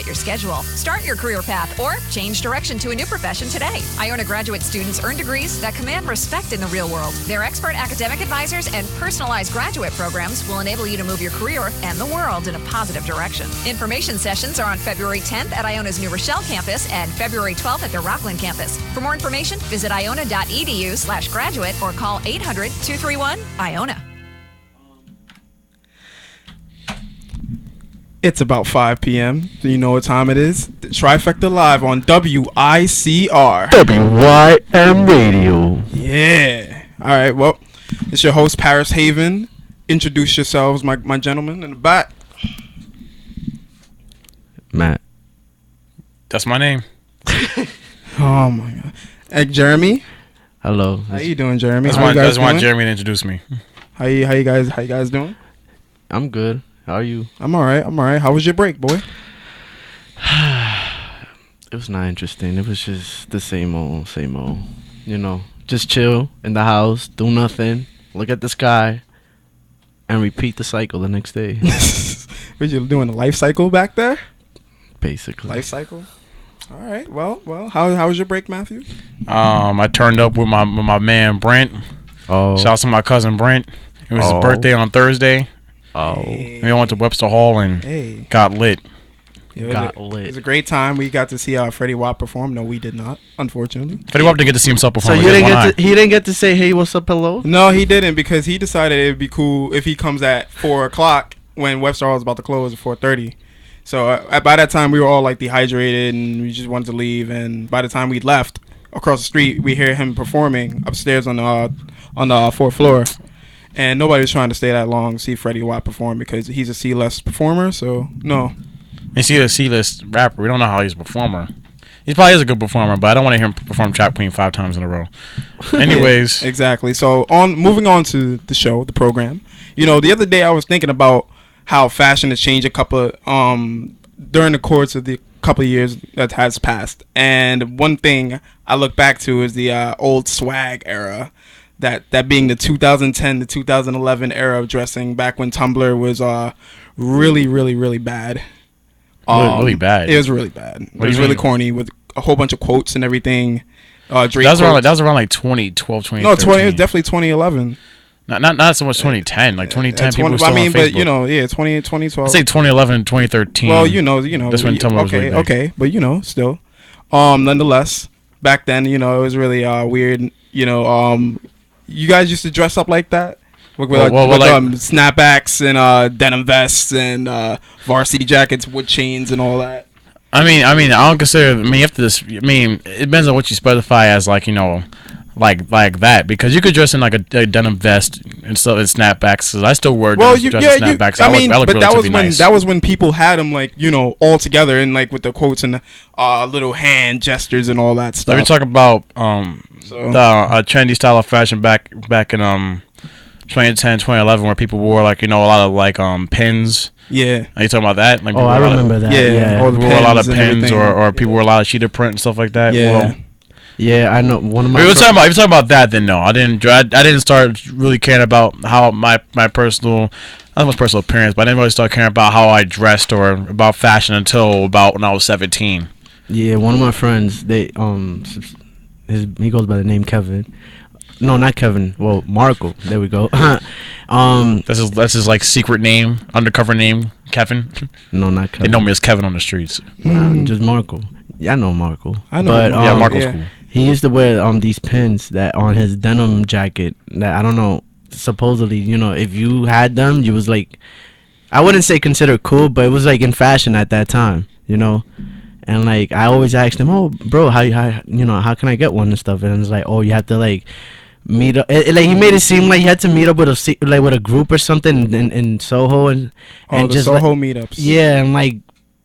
your schedule. Start your career path or change direction to a new profession today. Iona graduate students earn degrees that command respect in the real world. Their expert academic advisors and personalized graduate programs will enable you to move your career and the world in a positive direction. Information sessions are on February 10th at Iona's New Rochelle campus and February 12th at their Rockland campus. For more information, visit iona.edu/graduate or call 800-231-IONA. It's about 5 p.m. So you know what time it is. The Trifecta Live on WICR. WYM Radio. Yeah. All right. Well, it's your host, Paris Haven. Introduce yourselves, my gentlemen in the back. Matt. That's my name. Oh, my God. Hey, Jeremy. Hello. How you doing, Jeremy? That's why Jeremy introduced me. How you guys doing? I'm good. How are you? I'm all right. How was your break, boy? It was not interesting. It was just the same old. You know, just chill in the house, do nothing, look at the sky, and repeat the cycle the next day. Were you doing a life cycle back there? Basically. Life cycle. All right. Well. How was your break, Matthew? I turned up with my man Brent. Oh. Shout out to my cousin Brent. It was his birthday on Thursday. Oh. Hey. We went to Webster Hall and got lit. It was a great time. We got to see Freddie Watt perform. No, we did not, unfortunately. Freddie Watt didn't get to see himself perform. So he didn't get to say, hey, what's up, hello? No, he didn't, because he decided it would be cool if he comes at 4 o'clock when Webster Hall is about to close at 4:30. So by that time, we were all like dehydrated and we just wanted to leave. And by the time we left across the street, we hear him performing upstairs on the fourth floor. And nobody was trying to stay that long to see Freddie Watt perform because he's a C-list performer. So no. He's a C-list rapper. We don't know how he's a performer. He probably is a good performer, but I don't want to hear him perform Trap Queen 5 times in a row. Anyways. Yeah, exactly. So moving on to the show, the program. You know, the other day I was thinking about how fashion has changed during the course of the couple of years that has passed. And one thing I look back to is the old swag era. That being the 2010 to 2011 era of dressing, back when Tumblr was really, really, really bad. Really bad. It was really bad. It was really corny with a whole bunch of quotes and everything. That was around like 2012, 2013. No, it was definitely 2011. Not so much 2010. Like 2010, people were still on Facebook. But 2012. I'd say 2011, 2013. Well, you know. That's when Tumblr was really big. Okay, but still. Nonetheless, back then, it was really weird. You guys used to dress up like that? With snapbacks and denim vests and varsity jackets with chains and all that. I mean, I don't consider. You have to. It depends on what you specify as, like like that, because you could dress in like a denim vest and stuff and snapbacks. Cause I still wear snapbacks. That was when people had them all together and like with the quotes and the little hand gestures and all that stuff. Let me talk about the trendy style of fashion back in 2010, 2011, where people wore a lot of pins. Yeah. Are you talking about that? Like, I remember that. Yeah. Or people wore a lot of pins, or people wore a lot of cheetah print and stuff like that. Yeah. Well, yeah, I know. One of my. If you're talking about that, then no, I didn't start really caring about how my personal, not much personal appearance, but I didn't really start caring about how I dressed or about fashion until about when I was 17. Yeah, one of my friends, he goes by the name Kevin. No, not Kevin. Well, Marco. There we go. That's his like secret name, undercover name, Kevin. No, not Kevin. They know me as Kevin on the streets. Just Marco. Yeah, I know Marco. I know. But, Marco's cool. He used to wear these pins that on his denim jacket that I don't know. Supposedly, if you had them, you was like, I wouldn't say considered cool, but it was like in fashion at that time, And like I always asked him, "Oh, bro, how can I get one and stuff?" And it's like, "Oh, you have to like meet up." Like he made it seem like he had to meet up with a group or something in Soho and just Soho meetups. Yeah, and like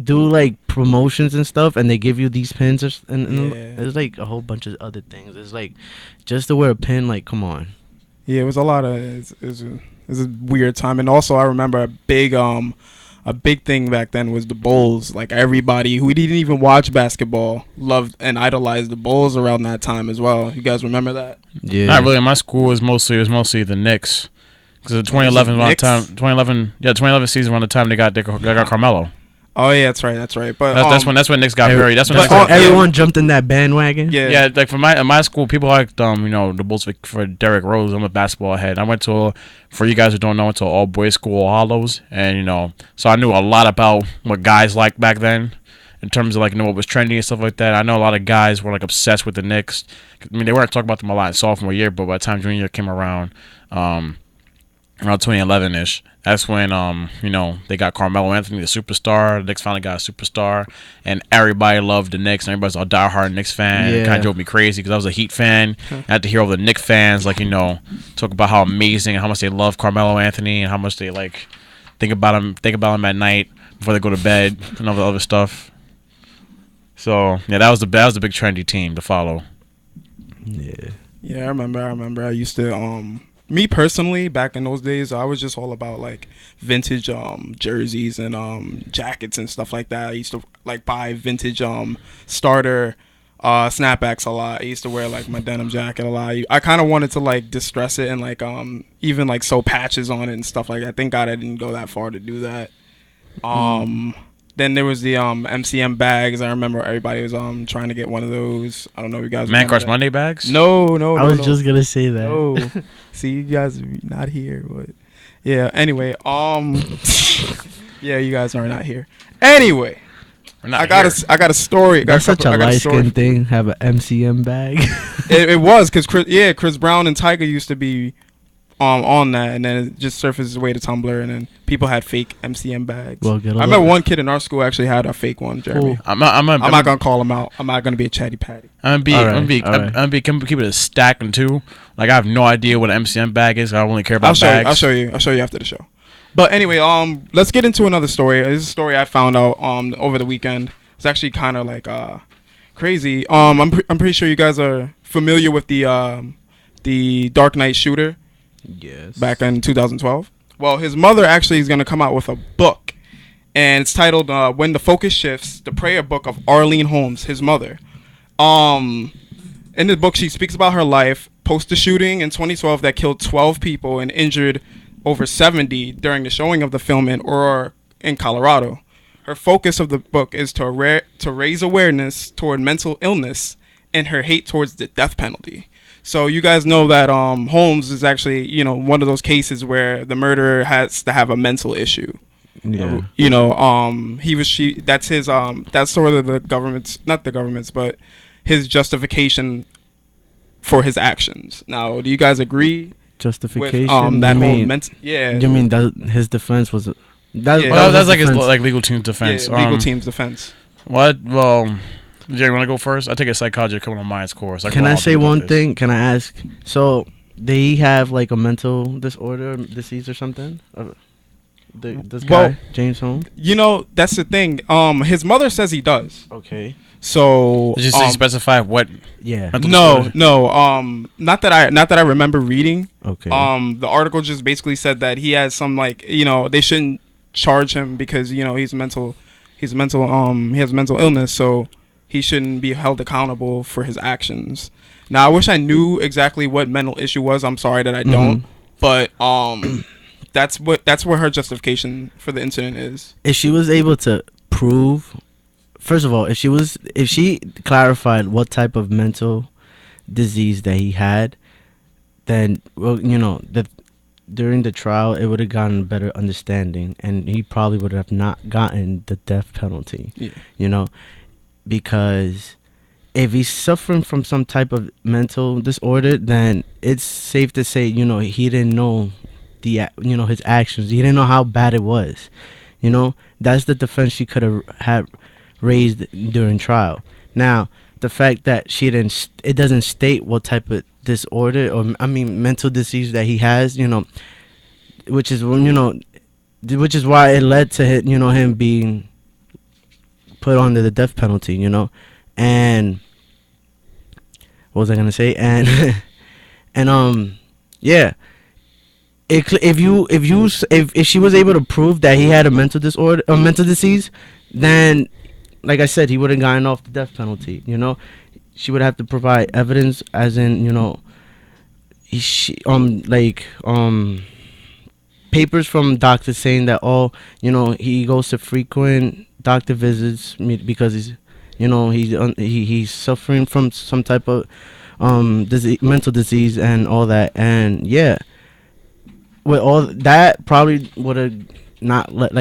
do like promotions and stuff, and they give you these pins and there's like a whole bunch of other things. It's like just to wear a pin, like come on. Yeah, it was a lot of it was a weird time, and also I remember a big thing back then was the Bulls. Like everybody who didn't even watch basketball loved and idolized the Bulls around that time as well. You guys remember that? Yeah. Not really. My school was mostly the Knicks. Because the 2011 season around the time they got Carmelo. Oh yeah, that's right. But that's when Knicks got buried. That's when everyone jumped in that bandwagon. Yeah. Like for my school, people liked the Bulls for Derrick Rose. I'm a basketball head. I went to for you guys who don't know, I went to all boys school, All Hallows, and so I knew a lot about what guys liked back then. In terms of what was trendy and stuff like that. I know a lot of guys were obsessed with the Knicks. I mean, they weren't talking about them a lot in sophomore year, but by the time junior year came around 2011-ish, that's when they got Carmelo Anthony, the superstar. The Knicks finally got a superstar, and everybody loved the Knicks. And everybody's a diehard Knicks fan. It kind of drove me crazy because I was a Heat fan. I had to hear all the Knicks fans talk about how amazing and how much they love Carmelo Anthony and how much they think about him at night before they go to bed and all the other stuff. So yeah, that was the big trendy team to follow. Yeah, I remember. I used to me personally back in those days, I was just all about vintage jerseys and jackets and stuff like that. I used to buy vintage starter snapbacks a lot. I used to wear my denim jacket a lot. I kind of wanted to distress it and even sew patches on it and stuff like that. Thank God I didn't go that far to do that. Then there was the MCM bags. I remember everybody was trying to get one of those. I don't know if you guys Man Crush Monday bags? No. I was just gonna say that. No. See, you guys are not here, but yeah. Anyway, yeah, you guys are not here. Anyway, I got a story. That's such a light skin thing. Have an MCM bag. it was because Chris Brown and Tyga used to be on that, and then it just surfaced its way to Tumblr, and then people had fake MCM bags. Well, I remember one kid in our school actually had a fake one, Jeremy. Cool. I'm not gonna call him out. I'm not gonna be a chatty patty. I'm gonna keep it a stack and two. I have no idea what an MCM bag is. I only care about bags. I'll show you after the show. But anyway, let's get into another story. This is a story I found out over the weekend. It's actually kind of crazy. I'm pretty sure you guys are familiar with the Dark Knight shooter. Yes. Back in 2012. Well, his mother actually is going to come out with a book, and it's titled "When the Focus Shifts: The Prayer Book of Arlene Holmes," his mother. In the book, she speaks about her life post the shooting in 2012 that killed 12 people and injured over 70 during the showing of the film in Aurora, in Colorado. Her focus of the book is to raise awareness toward mental illness and her hate towards the death penalty. So you guys know that Holmes is actually, one of those cases where the murderer has to have a mental issue. Yeah. That's his that's sort of not the government's, but his justification for his actions. Now, do you guys agree? Justification? With, that whole mental, yeah. You mean that his defense was that's his legal team's defense. Yeah, legal team's defense. What? Well, Jerry, want to go first? I take a psychology criminal minds course. Can I say one thing? Can I ask? So, they have a mental disorder, disease or something? This guy, James Holmes? That's the thing. His mother says he does. Okay. So did you specify what? Yeah. No. Not that I remember reading. Okay. The article just basically said that he has some they shouldn't charge him because he has mental illness, so he shouldn't be held accountable for his actions. Now, I wish I knew exactly what mental issue was. I'm sorry that I don't. But that's where her justification for the incident is. If she was able to prove, first of all, if she clarified what type of mental disease that he had, then during the trial it would have gotten a better understanding, and he probably would have not gotten the death penalty. Yeah. Because if he's suffering from some type of mental disorder, then it's safe to say, he didn't know his actions. He didn't know how bad it was. That's the defense she could have had raised during trial. Now, the fact that it doesn't state what type of disorder or mental disease that he has, which is why it led to him being put under the death penalty, and what was I gonna say? And yeah, if she was able to prove that he had a mental disorder or mental disease, then, like I said, he would have gotten off the death penalty. She would have to provide evidence, as in, papers from doctors saying that, oh, he goes to frequent doctor visits because he's suffering from some type of mental disease and all that. And yeah, with all that, probably would have not let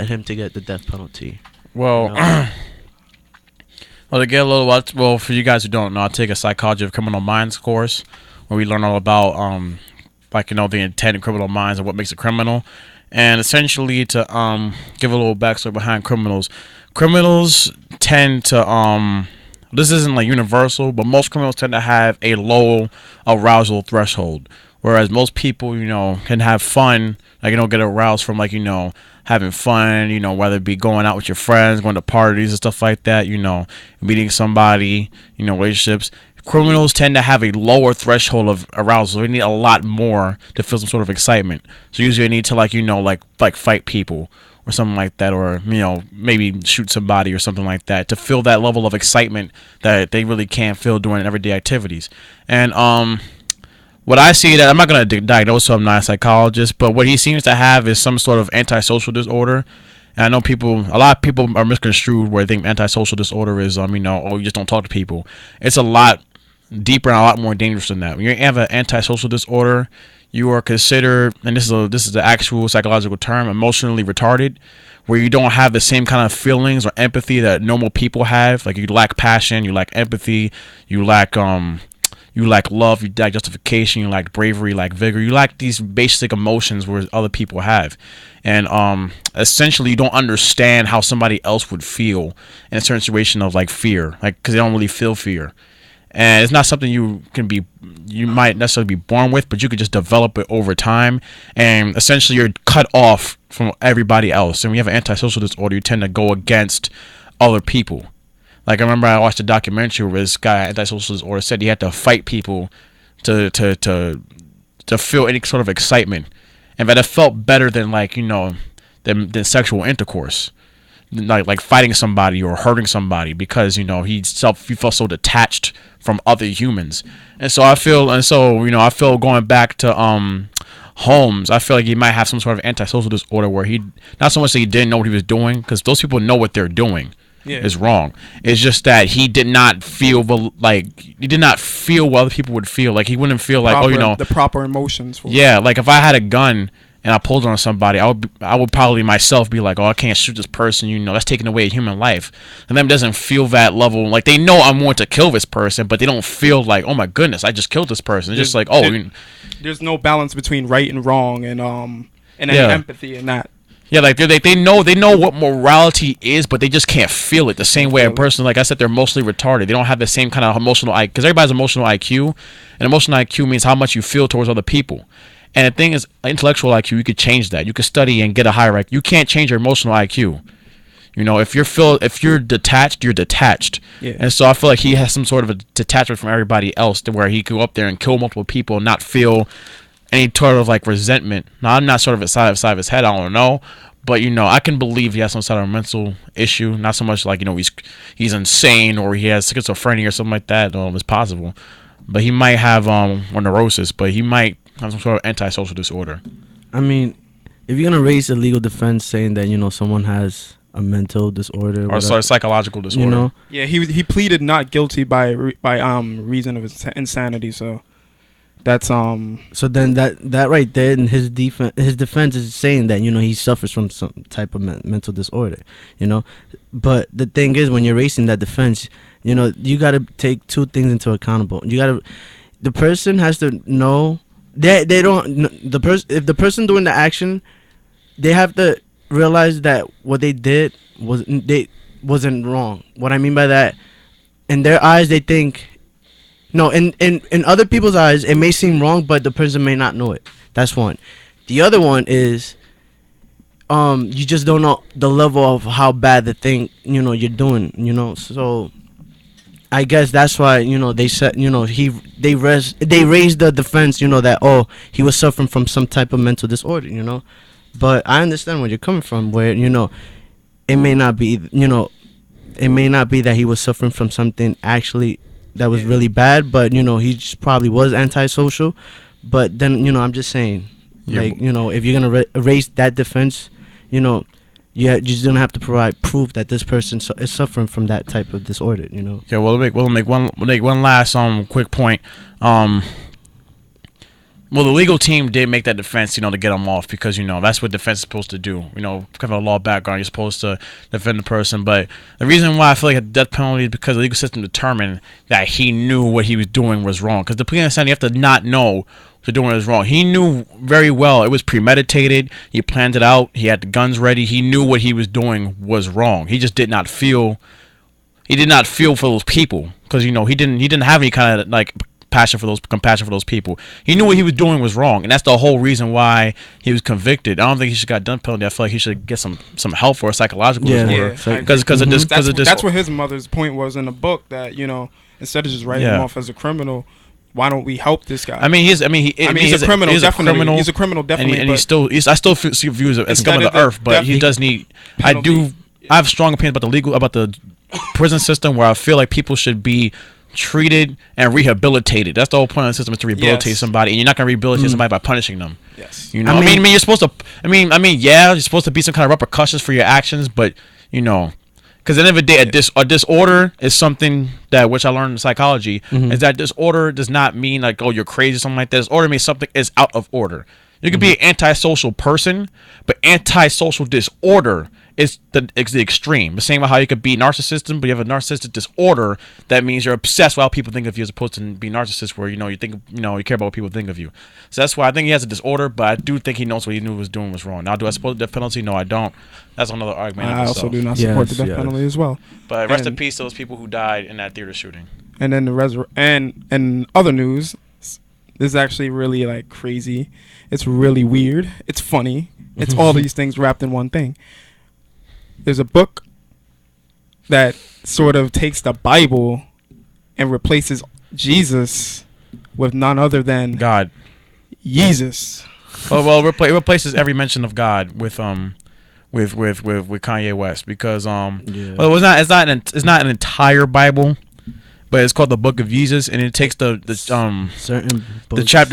him to get the death penalty. Well, well, to get a little well, for you guys who don't know, I take a psychology of criminal minds course where we learn all about the intent of criminal minds and what makes a criminal. And essentially, to give a little backstory behind criminals, tend to this isn't like universal, but most criminals tend to have a low arousal threshold, whereas most people can have fun, get aroused from having fun, whether it be going out with your friends, going to parties and stuff like that, meeting somebody, relationships. Criminals tend to have a lower threshold of arousal. They need a lot more to feel some sort of excitement. So usually they need to fight people or something like that, or maybe shoot somebody or something like that to feel that level of excitement that they really can't feel during everyday activities. And what I see, that I'm not going to diagnose him, I'm not a psychologist, but what he seems to have is some sort of antisocial disorder. And I know a lot of people are misconstrued where they think antisocial disorder is, you just don't talk to people. It's a lot deeper and a lot more dangerous than that. When you have an antisocial disorder, you are considered, and this is the actual psychological term, emotionally retarded, where you don't have the same kind of feelings or empathy that normal people have. Like, you lack passion, you lack empathy, you lack love, you lack justification, you lack bravery, you lack vigor, you lack these basic emotions where other people have. And essentially, you don't understand how somebody else would feel in a certain situation of fear, because they don't really feel fear. And it's not something you might necessarily be born with, but you could just develop it over time. And essentially, you're cut off from everybody else. And when you have an antisocial disorder, you tend to go against other people. Like, I remember I watched a documentary where this guy, antisocial disorder, said he had to fight people to feel any sort of excitement, and that it felt better than than sexual intercourse. Like fighting somebody or hurting somebody, because he felt so detached from other humans. And so I feel going back to Holmes, I feel like he might have some sort of antisocial disorder where he, not so much that he didn't know what he was doing, because those people know what they're doing is wrong. It's just that he did not feel what other people would feel. Like, he wouldn't feel the proper emotions for it. Like, if I had a gun and I pulled on somebody, I would probably myself be like, oh, I can't shoot this person, that's taking away a human life. And them doesn't feel that level. Like, they know I'm going to kill this person, but they don't feel like, oh my goodness, I just killed this person. It's just like, there's no balance between right and wrong, and any empathy in that. Yeah, like they know what morality is, but they just can't feel it the same way a person, like I said, they're mostly retarded. They don't have the same kind of emotional IQ, because everybody's emotional IQ, and emotional IQ means how much you feel towards other people. And the thing is, intellectual IQ, you could change that. You could study and get a higher IQ. You can't change your emotional IQ. If you're detached, you're detached. Yeah. And so I feel like he has some sort of a detachment from everybody else, to where he could go up there and kill multiple people and not feel any sort of resentment. Now, I'm not sort of inside of his head, I don't know, but I can believe he has some sort of mental issue. Not so much he's insane or he has schizophrenia or something like that. It's possible, but he might have or neurosis, but he might have some sort of antisocial disorder. I mean, if you're gonna raise a legal defense saying that someone has a mental disorder or a psychological disorder, yeah, he pleaded not guilty by reason of his insanity. So that's So then that right there, in his defense is saying that he suffers from some type of mental disorder, But the thing is, when you're raising that defense, you got to take two things into accountable. The person has to know that if the person doing the action, they have to realize that what they did wasn't wrong. What I mean by that, in their eyes, they think. No, in other people's eyes, it may seem wrong, but the person may not know it. That's one. The other one is, you just don't know the level of how bad the thing, you're doing, So, I guess that's why, they said, they raised the defense, that, he was suffering from some type of mental disorder, But I understand where you're coming from, where, it may not be, it may not be that he was suffering from something actually that was really bad, but he just probably was antisocial. But then I'm just saying, Yeah. Like, you know, if you're gonna erase that defense, you know, you just don't have to provide proof that this person is suffering from that type of disorder. You know. Yeah. We'll make one last quick point. Well, the legal team did make that defense, you know, to get him off because, you know, that's what defense is supposed to do. You know, kind of a law background, you're supposed to defend the person. But the reason why I feel like a death penalty is because the legal system determined that he knew what he was doing was wrong. Because the police understand you have to not know what you're doing is wrong. He knew very well it was premeditated. He planned it out. He had the guns ready. He knew what he was doing was wrong. He just did not feel. He did not feel for those people because, you know, he didn't have any kind of like compassion for those people. He knew what he was doing was wrong, and that's the whole reason why he was convicted. I don't think he should got death penalty. I feel like he should get some help for a psychological disorder because of this. That's what his mother's point was in the book, that, you know, instead of just writing him off as a criminal, why don't we help this guy? I mean, he's a criminal. He's definitely. He's a criminal, definitely. And I still see views as scum of the earth, but he does need. I have strong opinions about the prison system, where I feel like people should be treated and rehabilitated. That's the whole point of the system, is to rehabilitate somebody, and you're not going to rehabilitate somebody by punishing them. Yes. You know, I mean, you're supposed to. Yeah, you're supposed to be some kind of repercussions for your actions, but, you know, because at the end of the day, a disorder is something that, which I learned in psychology, is that disorder does not mean like, oh, you're crazy or something like that. Disorder means something is out of order. You could be an antisocial person, but antisocial disorder is the extreme. The same way how you could be narcissistic, but you have a narcissistic disorder, that means you're obsessed with how people think of you, as opposed to be narcissist, where, you know, you think, you know, you care about what people think of you. So that's why I think he has a disorder, but I do think he knows what he knew he was doing was wrong. Now, do I support the death penalty? No, I don't. That's another argument. I also do not support the death penalty as well. But rest in peace to those people who died in that theater shooting. And then and other news, this is actually really like crazy. It's really weird. It's funny. It's all these things wrapped in one thing. There's a book that sort of takes the Bible and replaces Jesus with none other than God. Yeezus. Well, it replaces every mention of God with Kanye West, because well, it's not an entire Bible, but it's called the Book of Yeezus, and it takes the certain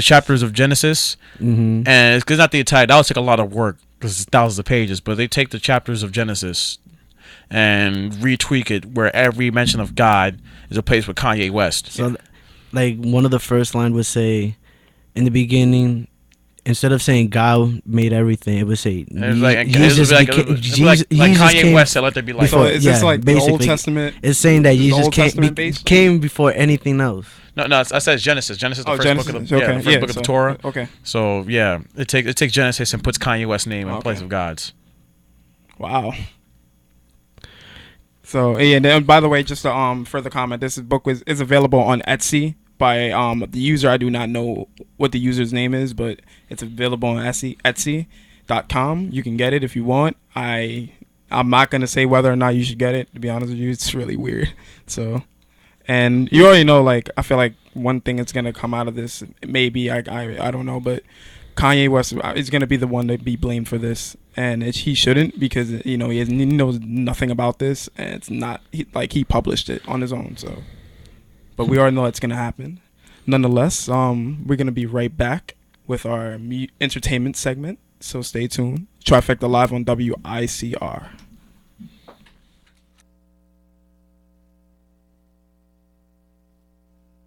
chapters of Genesis, and it's not the entire. That would take a lot of work because it's thousands of pages. But they take the chapters of Genesis and retweak it, where every mention of God is replaced with Kanye West. So, like, one of the first line would say, "In the beginning." Instead of saying God made everything, it would say Jesus like Kanye West said, "Let there be light." So is this like the Old Testament? It's saying that Jesus came before anything else. No, I said Genesis. Genesis, the first book of the Torah. Okay. So yeah, it takes Genesis and puts Kanye West's name in place of God's. Wow. So yeah, and then, by the way, just to further comment, this book is available on Etsy by the user. I do not know what the user's name is, but it's available on Etsy.com. You can get it if you want. I'm not gonna say whether or not you should get it. To be honest with you, it's really weird. So, and you already know, like, I feel like one thing that's gonna come out of this, maybe I don't know, but Kanye West is gonna be the one to be blamed for this, and he shouldn't, because, you know, he knows nothing about this, and it's not he published it on his own. So. But we already know it's going to happen. Nonetheless, we're going to be right back with our entertainment segment. So stay tuned. Trifecta Live on WICR.